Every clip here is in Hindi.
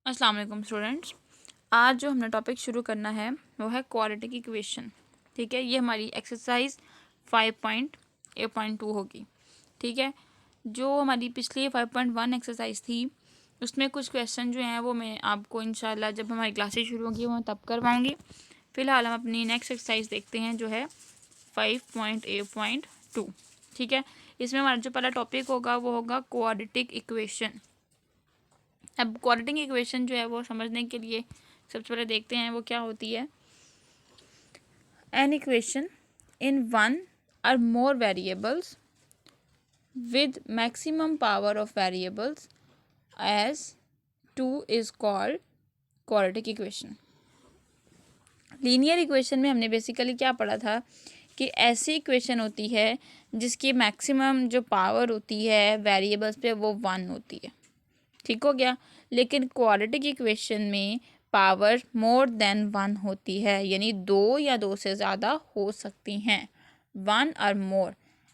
अस्सलाम वालेकुम स्टूडेंट्स। आज जो हमने टॉपिक शुरू करना है वो है क्वाड्रेटिक इक्वेशन। ठीक है, ये हमारी एक्सरसाइज 5.8.2 होगी। ठीक है, जो हमारी पिछली 5.1 एक्सरसाइज थी उसमें कुछ क्वेश्चन जो हैं वो मैं आपको इंशाल्लाह जब हमारी क्लासेस शुरू होंगी वो तब करवाऊँगी। फ़िलहाल हम अपनी नेक्स्ट एक्सरसाइज देखते हैं जो है 5.8.2। ठीक है, इसमें हमारा जो पहला टॉपिक होगा वो होगा क्वाड्रेटिक इक्वेशन। अब क्वाड्रेटिक इक्वेशन जो है वो समझने के लिए सबसे पहले देखते हैं वो क्या होती है। एन इक्वेशन इन वन और more variables with maximum power of variables as 2 is called quadratic equation. Linear equation में हमने बेसिकली क्या पढ़ा था कि ऐसी इक्वेशन होती है जिसकी मैक्सिमम जो पावर होती है वेरिएबल्स पे वो 1 होती है। ठीक हो गया। लेकिन क्वाड्रेटिक इक्वेशन में पावर मोर देन 1 होती है, यानी 2 या 2 से ज़्यादा हो सकती हैं। 1 और मोर,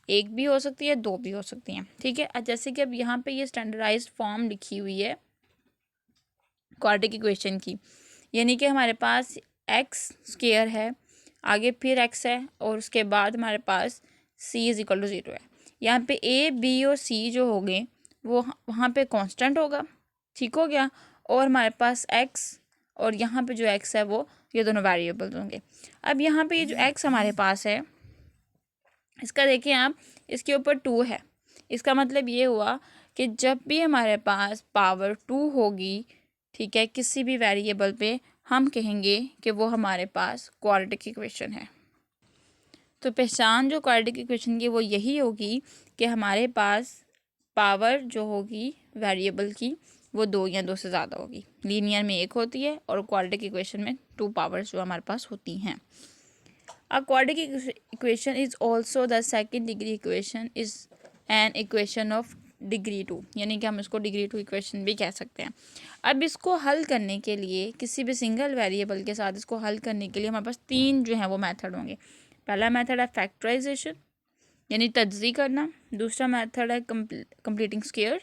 एक भी हो सकती है, 2 भी हो सकती हैं। ठीक है, जैसे कि अब यहाँ पे ये स्टैंडर्डाइज्ड फॉर्म लिखी हुई है क्वाड्रेटिक इक्वेशन की, यानी कि हमारे पास एक्स स्क्वायर है, आगे फिर एक्स है और उसके बाद हमारे पास सी इज़ इक्वल टू 0 है। यहाँ पे ए बी और सी जो हो गए वो वहाँ पे कांस्टेंट होगा। ठीक हो गया। और हमारे पास एक्स और यहाँ पे जो एक्स है वो ये दोनों वेरिएबल्स होंगे। अब यहाँ पे ये जो एक्स हमारे पास है इसका देखिए आप, इसके ऊपर 2 है। इसका मतलब ये हुआ कि जब भी हमारे पास पावर 2 होगी, ठीक है, किसी भी वेरिएबल पे, हम कहेंगे कि वो हमारे पास क्वाड्रेटिक इक्वेशन है। तो पहचान जो क्वाड्रेटिक इक्वेशन की वो यही होगी कि हमारे पास पावर जो होगी वेरिएबल की वो 2 या 2 से ज़्यादा होगी। लीनियर में 1 होती है और क्वाड्रेटिक इक्वेशन में 2 पावर्स जो हमारे पास होती हैं। A quadratic equation is also the second degree equation is an equation of degree 2, यानी कि हम इसको डिग्री 2 इक्वेशन भी कह सकते हैं। अब इसको हल करने के लिए किसी भी सिंगल वेरिएबल के साथ इसको हल करने के लिए हमारे पास 3 जो हैं वो मेथड होंगे। पहला मेथड है फैक्टराइजेशन यानी तज्ज़ी करना, दूसरा मेथड है कंप्लीटिंग स्क्वायर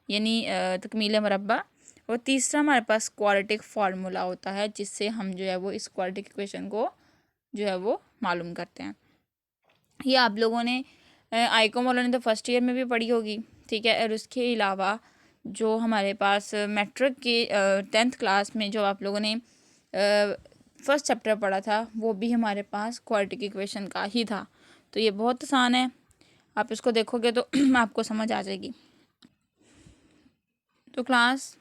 यानी तकमील मरबा, और तीसरा हमारे पास क्वाड्रेटिक फार्मूला होता है जिससे हम जो है वो इस क्वाड्रेटिक इक्वेशन को जो है वो मालूम करते हैं। ये आप लोगों ने आइकॉम वालों ने तो फर्स्ट ईयर में भी पढ़ी होगी। ठीक है, और उसके अलावा जो हमारे पास मैट्रिक के 10th क्लास में जो आप लोगों ने फर्स्ट चैप्टर पढ़ा था वो भी हमारे पास क्वाड्रेटिक इक्वेशन का ही था। तो ये बहुत आसान है, आप इसको देखोगे तो आपको समझ आ जाएगी। तो क्लास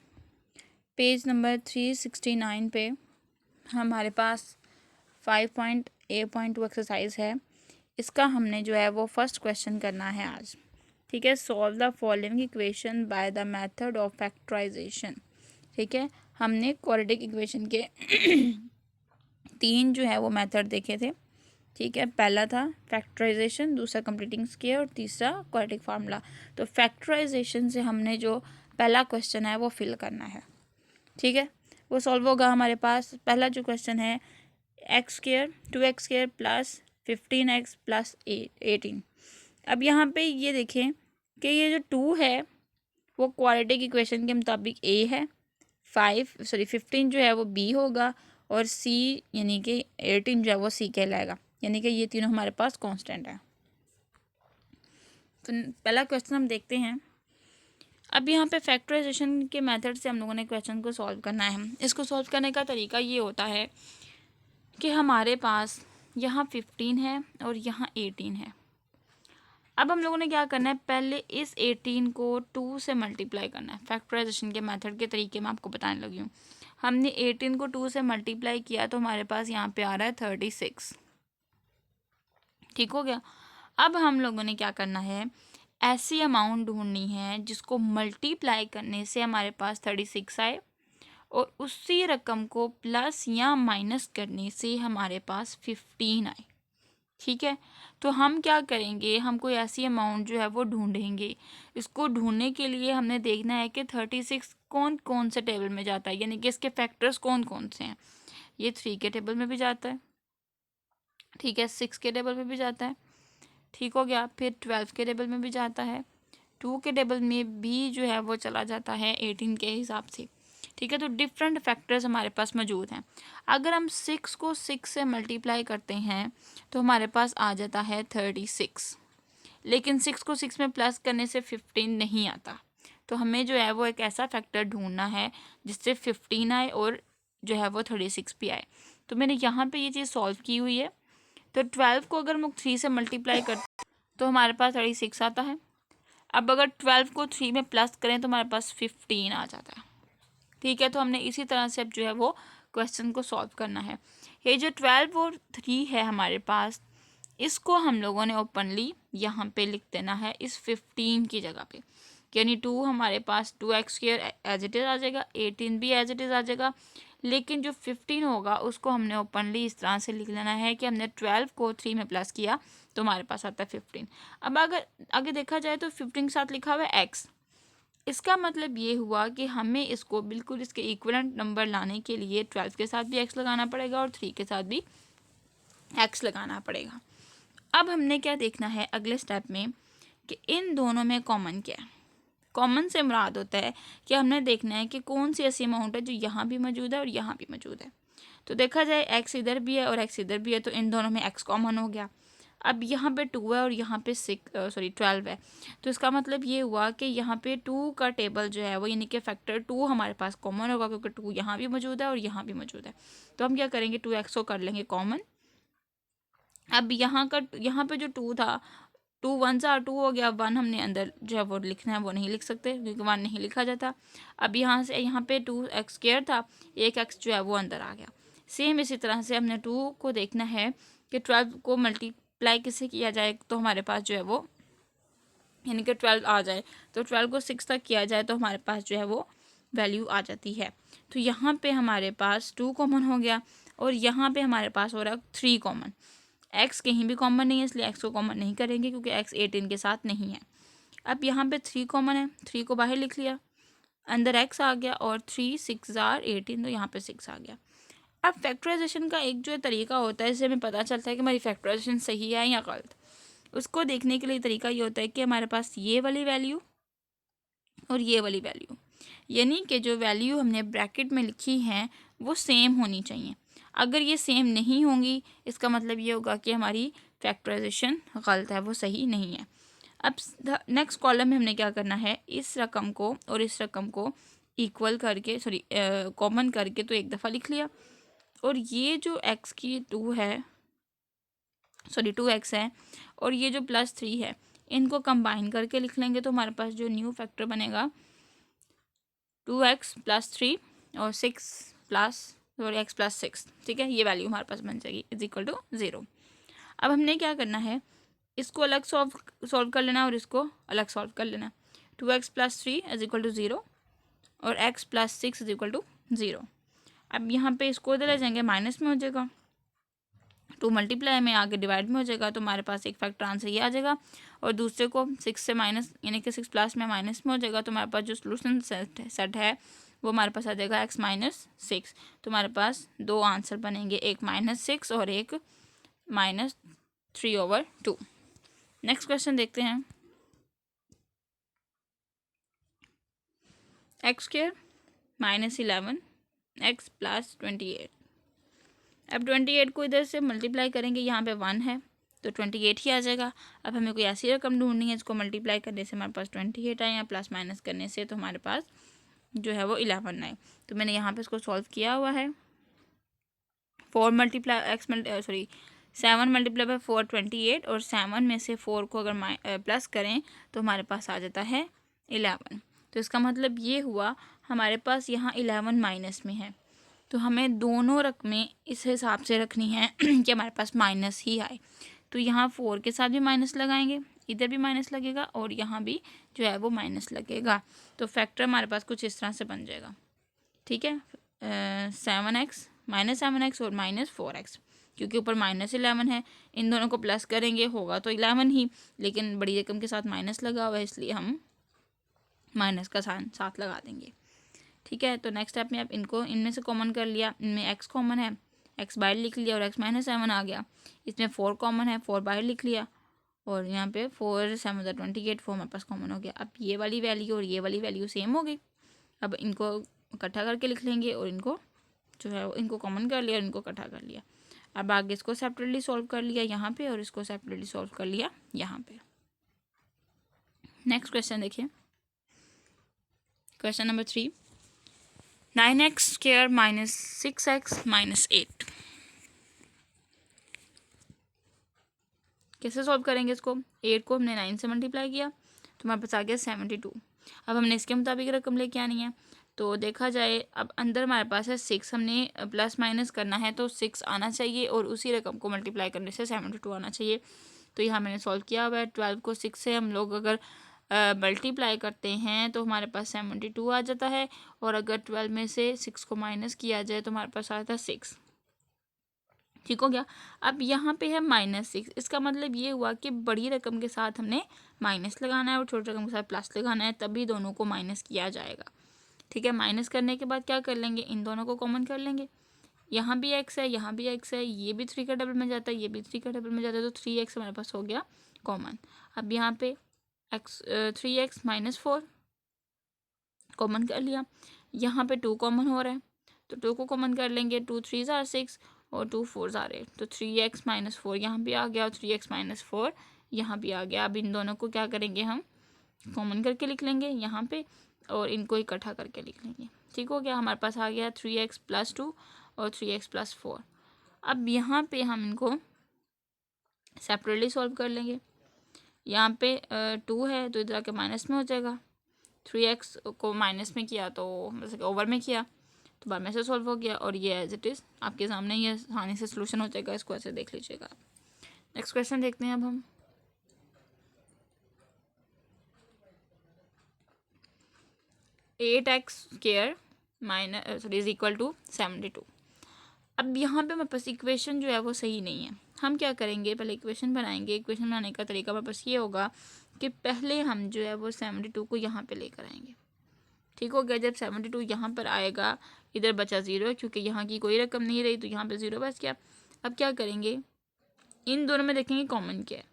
पेज नंबर 369 पे हमारे पास 5.8.2 एक्सरसाइज है। इसका हमने जो है वो फर्स्ट क्वेश्चन करना है आज। ठीक है, solve the following equation by the method of factorisation. ठीक है, हमने क्वाड्रेटिक इक्वेशन के 3 जो है वो मेथड देखे थे। ठीक है, पहला था फैक्टराइजेशन, दूसरा कंप्लीटिंग स्क्वायर और तीसरा क्वाड्रेटिक फार्मूला। तो फैक्टराइजेशन से हमने जो पहला क्वेश्चन है वो फिल करना है। ठीक है, वो सॉल्व होगा हमारे पास। पहला जो क्वेश्चन है x square 2x square plus 15x plus 18। अब यहाँ पे ये देखें कि ये जो 2 है वो क्वाड्रेटिक इक्वेशन के मुताबिक a है, 15 जो है वो b होगा और c यानी कि 18 जो है वो c कहलाएगा, यानी कि ये तीनों हमारे पास कांस्टेंट है। तो पहला क्वेश्चन हम देखते हैं। अब यहाँ पे फैक्टराइजेशन के मेथड से हम लोगों ने क्वेश्चन को सॉल्व करना है। इसको सॉल्व करने का तरीका ये होता है कि हमारे पास यहाँ 15 है और यहाँ 18 है। अब हम लोगों ने क्या करना है, पहले इस 18 को 2 से मल्टीप्लाई करना है। फैक्टराइजेशन के मेथड के तरीके मैं आपको बताने लगी हूँ। हमने 18 को 2 से मल्टीप्लाई किया तो हमारे पास यहाँ पे आ रहा है 36। ठीक हो गया। अब हम लोगों ने क्या करना है, ऐसी अमाउंट ढूंढनी है जिसको मल्टीप्लाई करने से हमारे पास 36 आए और उसी रकम को प्लस या माइनस करने से हमारे पास 15 आए। ठीक है, तो हम क्या करेंगे, हम कोई ऐसी अमाउंट जो है वो ढूंढेंगे। इसको ढूंढने के लिए हमने देखना है कि 36 कौन कौन से टेबल में जाता है, यानी कि इसके फैक्टर्स कौन कौन से हैं। ये 3 के टेबल में भी जाता है, ठीक है, 6 के टेबल में भी जाता है, ठीक हो गया, फिर 12 के टेबल में भी जाता है, 2 के टेबल में भी जो है वो चला जाता है 18 के हिसाब से। ठीक है। तो डिफरेंट फैक्टर्स हमारे पास मौजूद हैं। अगर हम 6 को 6 से मल्टीप्लाई करते हैं तो हमारे पास आ जाता है 36, लेकिन 6 को 6 में प्लस करने से 15 नहीं आता। तो हमें जो है वो एक ऐसा फैक्टर ढूंढना है जिससे 15 आए और जो है वो 36 भी आए। तो मैंने यहाँ पे ये चीज़ सॉल्व की हुई है। तो 12 को अगर हम 3 से मल्टीप्लाई करते तो हमारे पास 36 आता है। अब अगर 12 को 3 में प्लस करें तो हमारे पास 15 आ जाता है। ठीक है। तो हमने इसी तरह से अब जो है वो क्वेश्चन को सॉल्व करना है। ये जो 12 और 3 है हमारे पास, इसको हम लोगों ने ओपनली यहाँ पे लिख देना है इस 15 की जगह पे, यानी 2 हमारे पास 2x² एज इट इज़ आ जाएगा, 18 भी एज इट इज़ आ जाएगा। लेकिन जो 15 होगा उसको हमने ओपनली इस तरह से लिख लेना है कि हमने 12 को 3 में प्लस किया तो हमारे पास आता है 15। अब अगर आगे देखा जाए तो 15 के साथ लिखा हुआ है x, इसका मतलब ये हुआ कि हमें इसको बिल्कुल इसके इक्विवेलेंट नंबर लाने के लिए 12 के साथ भी x लगाना पड़ेगा और 3 के साथ भी x लगाना पड़ेगा। अब हमने क्या देखना है अगले स्टेप में कि इन दोनों में कॉमन क्या है। कॉमन से मुराद होता है कि हमने देखना है कि कौन सी ऐसी अमाउंट है जो यहाँ भी मौजूद है और यहाँ भी मौजूद है। तो देखा जाए x इधर भी है और x इधर भी है, तो इन दोनों में x कॉमन हो गया। अब यहाँ पे 2 है और यहाँ पे 12 है, तो इसका मतलब ये हुआ कि यहाँ पे 2 का टेबल जो है वो यानी कि फैक्टर 2 हमारे पास कॉमन होगा, क्योंकि 2 यहाँ भी मौजूद है और यहाँ भी मौजूद है। तो हम क्या करेंगे, 2x को कर लेंगे कॉमन। अब यहाँ पे जो 2 था, 2 1 सा 2 हो गया, 1 हमने अंदर जो है वो लिखना है वो नहीं लिख सकते क्योंकि 1 नहीं लिखा जाता। अब यहाँ से यहाँ पे 2x² था, एक x जो है वो अंदर आ गया। सेम इसी तरह से हमने 2 को देखना है कि 12 को मल्टीप्लाई किससे किया जाए तो हमारे पास जो है वो यानी कि 12 आ जाए, तो 12 को 6 तक किया जाए तो हमारे पास जो है वो वैल्यू आ जाती है। तो यहाँ पे हमारे पास 2 कॉमन हो गया और यहाँ पे हमारे पास हो रहा है 3 कॉमन। x कहीं भी कॉमन नहीं है इसलिए x को कॉमन नहीं करेंगे क्योंकि x 18 के साथ नहीं है। अब यहाँ पे 3 कॉमन है, 3 को बाहर लिख लिया, अंदर x आ गया और 3 6 18, तो यहाँ पे 6 आ गया। अब फैक्टराइजेशन का एक जो तरीका होता है, इससे हमें पता चलता है कि हमारी फैक्टराइजेशन सही है या गलत। उसको देखने के लिए तरीका ये होता है कि हमारे पास ये वाली वैल्यू और ये वाली वैल्यू, यानी कि जो वैल्यू हमने ब्रैकेट में लिखी है वो सेम होनी चाहिए। अगर ये सेम नहीं होंगी इसका मतलब ये होगा कि हमारी फैक्टराइजेशन गलत है, वो सही नहीं है। अब नेक्स्ट कॉलम में हमने क्या करना है, इस रकम को और इस रकम को इक्वल करके कॉमन करके तो एक दफ़ा लिख लिया, और ये जो x की 2x है और ये जो +3 है इनको कंबाइन करके लिख लेंगे तो हमारे पास जो न्यू फैक्टर बनेगा 2x + 3 और x + 6। ठीक है, ये वैल्यू हमारे पास बन जाएगी = 0। अब हमने क्या करना है, इसको अलग सॉल्व कर लेना और इसको अलग सॉल्व कर लेना। 2x + 3 = 0 और x + 6 = 0। अब यहाँ पे इसको इधर ले जाएंगे, माइनस में हो जाएगा, 2 मल्टीप्लाई में आगे डिवाइड में हो जाएगा, तो हमारे पास एक फैक्टर आंसर ये आ जाएगा। और दूसरे को 6 से माइनस यानी कि 6 प्लस में माइनस में हो जाएगा, तो हमारे पास जो सोल्यूशन सेट है वो हमारे पास आ जाएगा x - 6। तो हमारे पास 2 आंसर बनेंगे, एक -6 और एक -3/2। नेक्स्ट क्वेश्चन देखते हैं। x² - 11 x + 28। अब 28 को इधर से मल्टीप्लाई करेंगे, यहाँ पे 1 है तो 28 ही आ जाएगा। अब हमें कोई ऐसी रकम ढूंढनी है इसको मल्टीप्लाई करने से हमारे पास 28 आए या प्लस माइनस करने से तो हमारे पास जो है वो 11 आए। तो मैंने यहाँ पे इसको सॉल्व किया हुआ है। 7 मल्टीप्लाई बाय 4 28 और 7 में से 4 को अगर प्लस करें तो हमारे पास आ जाता है 11। तो इसका मतलब ये हुआ हमारे पास यहाँ 11 माइनस में है, तो हमें दोनों रकमें इस हिसाब से रखनी है कि हमारे पास माइनस ही आए। तो यहाँ 4 के साथ भी माइनस लगाएंगे, इधर भी माइनस लगेगा और यहाँ भी जो है वो माइनस लगेगा। तो फैक्टर हमारे पास कुछ इस तरह से बन जाएगा। ठीक है, 7x -7x और -4x, क्योंकि ऊपर -11 है, इन दोनों को प्लस करेंगे होगा तो 11 ही, लेकिन बड़ी रकम के साथ माइनस लगा हुआ है इसलिए हम माइनस का साथ लगा देंगे। ठीक है, तो नेक्स्ट स्टेप में अब इनको इनमें से कॉमन कर लिया, इनमें x कॉमन है, x बाहर लिख लिया और x -7 आ गया। इसमें 4 कॉमन है, 4 बाहर लिख लिया और यहाँ पे 4 7 28 4 हमारे पास कॉमन हो गया। अब ये वाली वैल्यू और ये वाली वैल्यू सेम हो गई। अब इनको इकट्ठा करके लिख लेंगे और इनको जो है इनको कॉमन कर लिया और इनको इकट्ठा कर लिया। अब आगे इसको सेपरेटली सॉल्व कर लिया यहाँ पे और इसको सेपरेटली सॉल्व कर लिया यहाँ पे। नेक्स्ट क्वेश्चन देखिए, question number 3, 9x² minus 6x minus 8। कैसे सॉल्व करेंगे इसको? 8 को हमने 9 से मल्टीप्लाई किया तो हमारे पास आ गया 72। अब हमने इसके मुताबिक रकम लेके आनी है। तो देखा जाए अब अंदर हमारे पास है 6, हमने प्लस माइनस करना है तो 6 आना चाहिए और उसी रकम को मल्टीप्लाई करने से 72 आना चाहिए। तो यहाँ मैंने सॉल्व किया हुआ है। 12 को 6 से हम लोग अगर मल्टीप्लाई करते हैं तो हमारे पास 72 आ जाता है, और अगर 12 में से 6 को माइनस किया जाए तो हमारे पास आता है 6। ठीक हो गया। अब यहाँ पे है -6, इसका मतलब ये हुआ कि बड़ी रकम के साथ हमने माइनस लगाना है और छोटी रकम के साथ प्लस लगाना है, तभी दोनों को माइनस किया जाएगा। ठीक है, माइनस करने के बाद क्या कर लेंगे, इन दोनों को कॉमन कर लेंगे। यहाँ भी x है, यहाँ भी x है, ये भी 3 का डबल में जाता है, ये भी 3 का डबल में जाता है, तो 3x हमारे पास हो गया कॉमन। अब यहाँ पे 3x माइनस 4 कॉमन कर लिया। यहाँ पे 2 कॉमन हो रहा है तो 2 को कॉमन कर लेंगे। 2 3 ज़ार 6 और 2 4 ज़ार 8, तो 3x माइनस 4 यहाँ भी आ गया और 3x माइनस 4 यहाँ भी आ गया। अब इन दोनों को क्या करेंगे, हम कॉमन करके लिख लेंगे यहाँ पे और इनको इकट्ठा करके लिख लेंगे। ठीक हो गया, हमारे पास आ गया 3x प्लस 2 और 3x प्लस 4। अब यहाँ पे हम इनको सेपरेटली सॉल्व कर लेंगे। यहाँ पे 2 है तो इधर आके माइनस में हो जाएगा। 3x को माइनस में किया तो मतलब ओवर में किया तो बाद में से सॉल्व हो गया, और ये एज इट इज़ आपके सामने ये आसानी से सोल्यूशन हो जाएगा। इसको ऐसे देख लीजिएगा। नेक्स्ट क्वेश्चन देखते हैं अब हम। Eight x square minus is equal to 72। अब यहाँ पे हमारे पास इक्वेशन जो है वो सही नहीं है। हम क्या करेंगे, पहले इक्वेशन बनाएंगे। इक्वेशन बनाने का तरीका हमारे पास ये होगा कि पहले हम जो है वो 72 को यहाँ पे लेकर आएंगे। ठीक हो गया, जब 72 यहाँ पर आएगा, इधर बचा 0 क्योंकि यहाँ की कोई रकम नहीं रही तो यहाँ पे 0 बच गया। अब क्या करेंगे, इन दोनों में देखेंगे कॉमन क्या है।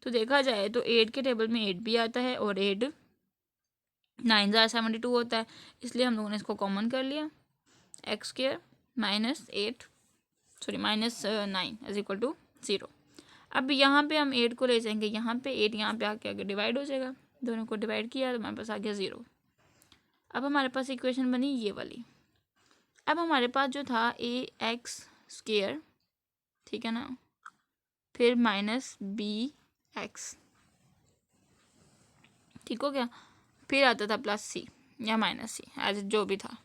तो देखा जाए तो 8 के टेबल में 8 भी आता है और 8 9 ज़ार 72 होता है, इसलिए हम लोगों ने इसको कॉमन कर लिया। x² minus 9 is equal to 0। अब यहाँ पे हम 8 को ले जाएंगे यहाँ पे, 8 यहाँ पे आके आगे डिवाइड हो जाएगा। दोनों को डिवाइड किया तो हमारे पास आ गया 0। अब हमारे पास इक्वेशन बनी ये वाली। अब हमारे पास जो था ax², ठीक है ना, फिर माइनस bx, ठीक हो गया, फिर आता था प्लस c या माइनस c, एज जो भी था।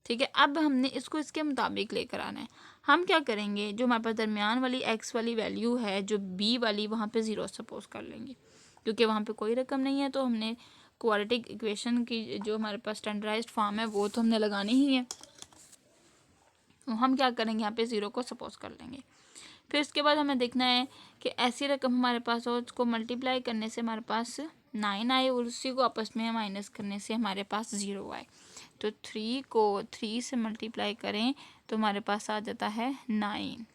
ठीक है, अब हमने इसको इसके मुताबिक लेकर आना है। हम क्या करेंगे, जो हमारे पास दरमियान वाली x वाली वैल्यू है, जो b वाली, वहाँ पे 0 सपोज कर लेंगे क्योंकि वहाँ पे कोई रकम नहीं है। तो हमने क्वाड्रेटिक इक्वेशन की जो हमारे पास स्टैंडर्डाइज्ड फॉर्म है वो तो हमने लगानी ही है। तो हम क्या करेंगे, यहाँ पे 0 को सपोज कर लेंगे। फिर इसके बाद हमें देखना है कि ऐसी रकम हमारे पास हो उसको मल्टीप्लाई करने से हमारे पास 9 आए और उसी को आपस में माइनस करने से हमारे पास 0 आए। तो 3 को 3 से मल्टीप्लाई करें तो हमारे पास आ जाता है 9।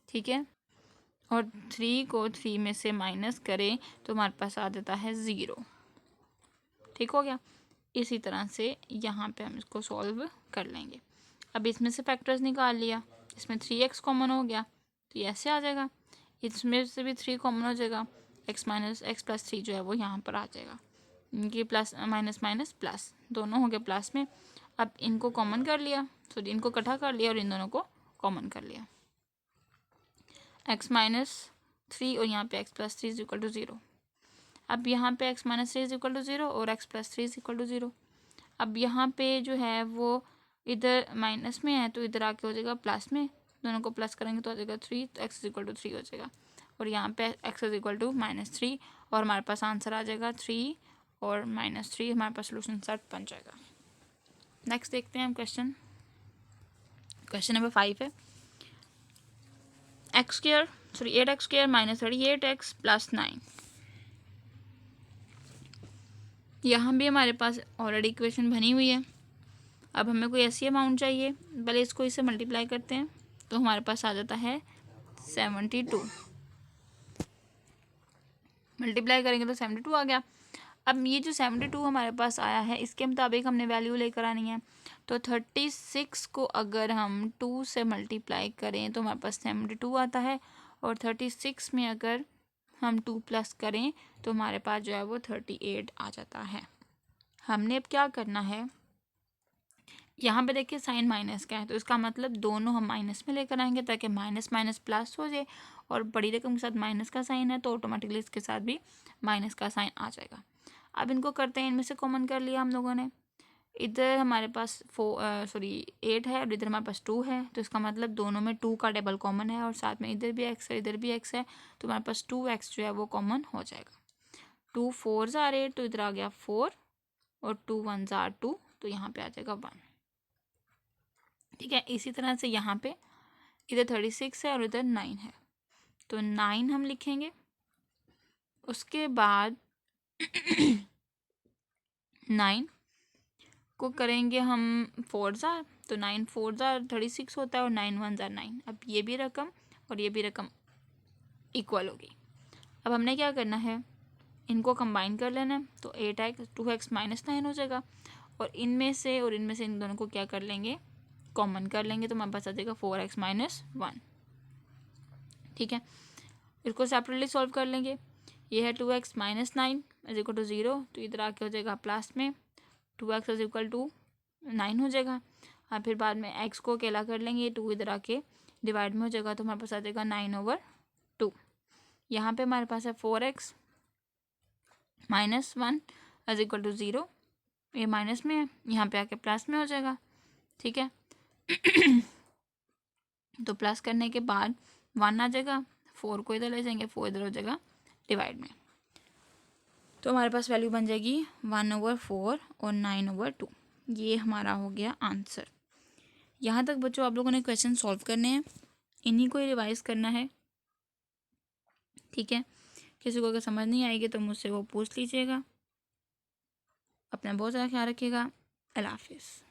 ठीक है, और 3 को 3 में से माइनस करें तो हमारे पास आ जाता है 0। ठीक हो गया। इसी तरह से यहाँ पे हम इसको सॉल्व कर लेंगे। अब इसमें से फैक्टर्स निकाल लिया, इसमें 3x कॉमन हो गया तो ये ऐसे आ जाएगा, इसमें से भी 3 कॉमन हो जाएगा, x माइनस x प्लस 3 जो है वो यहाँ पर आ जाएगा। इनकी प्लस माइनस माइनस प्लस दोनों हो गए प्लस में। अब इनको कॉमन कर लिया, सॉरी इनको इकट्ठा कर लिया और इन दोनों को कॉमन कर लिया। x माइनस 3 और यहाँ पे x plus 3 is equal to 0। अब यहाँ पे x minus 3 is equal to 0 और x plus 3 is equal to 0। अब यहाँ पे जो है वो इधर माइनस में है तो इधर आके हो जाएगा प्लस में, दोनों को प्लस करेंगे तो आ जाएगा 3, तो x इज इक्वल टू 3 हो जाएगा। और यहाँ पे x इज इक्वल टू -3 और हमारे पास आंसर आ जाएगा 3 और -3, हमारे पास सोल्यूशन सेट बन जाएगा। नेक्स्ट देखते हैं हम क्वेश्चन नंबर 5 है। 8x² minus 38x plus 9। यहाँ भी हमारे पास ऑलरेडी इक्वेशन बनी हुई है। अब हमें कोई ऐसी अमाउंट चाहिए, पहले इसको इससे मल्टीप्लाई करते हैं तो हमारे पास आ जाता है 72। मल्टीप्लाई करेंगे तो 72 आ गया। अब ये जो 72 हमारे पास आया है इसके मुताबिक हमने वैल्यू लेकर आनी है। तो 36 को अगर हम 2 से मल्टीप्लाई करें तो हमारे पास 72 आता है, और 36 में अगर हम 2 प्लस करें तो हमारे पास जो है वो 38 आ जाता है। हमने अब क्या करना है, यहाँ पे देखिए साइन माइनस का है तो इसका मतलब दोनों हम माइनस में लेकर आएंगे ताकि माइनस माइनस प्लस हो जाए, और बड़ी रकम के साथ माइनस का साइन है तो ऑटोमेटिकली इसके साथ भी माइनस का साइन आ जाएगा। अब इनको करते हैं, इनमें से कॉमन कर लिया हम लोगों ने। इधर हमारे पास 8 है और इधर हमारे पास 2 है, तो इसका मतलब दोनों में 2 का डबल कॉमन है, और साथ में इधर भी x है इधर भी x है, तो हमारे पास 2x जो है वो कॉमन हो जाएगा। 2 4 जार 8, तो इधर आ गया 4, और 2 1 जार 2, तो यहाँ पे आ जाएगा 1। ठीक है, इसी तरह से यहाँ पे इधर 36 है और इधर 9 है, तो 9 हम लिखेंगे। उसके बाद 9 को करेंगे हम 4 जार, तो 9 4 जार 36 होता है, और 9 1 जार 9। अब ये भी रकम और ये भी रकम इक्वल होगी। अब हमने क्या करना है, इनको कंबाइन कर लेना है, तो 8x 2x माइनस 9 हो जाएगा, और इनमें से इन दोनों को क्या कर लेंगे, कॉमन कर लेंगे, तो हमारे पास आ जाएगा 4x माइनस 1। ठीक है, इसको सेपरेटली सॉल्व कर लेंगे। ये है 2x minus 9 is equal to 0, तो इधर आके हो जाएगा प्लस में 2x इज इक्वल टू 9 हो जाएगा। और फिर बाद में x को अकेला कर लेंगे, 2 इधर आके डिवाइड में हो जाएगा, तो हमारे पास आ जाएगा 9/2। यहाँ पे हमारे पास है 4x minus 1 is equal to 0, ये माइनस में है, यहाँ पे आके प्लस में हो जाएगा। ठीक है, तो प्लस करने के बाद 1 आ जाएगा, 4 को इधर ले जाएंगे, 4 इधर हो जाएगा डिवाइड में, तो हमारे पास वैल्यू बन जाएगी 1/4 और 9/2। ये हमारा हो गया आंसर। यहाँ तक बच्चों आप लोगों ने क्वेश्चन सॉल्व करने हैं, इन्हीं को ही रिवाइज करना है। ठीक है, किसी को अगर समझ नहीं आएगी तो मुझसे वो पूछ लीजिएगा। अपना बहुत ज़्यादा ख्याल रखिएगा। अल्लाह हाफिज़।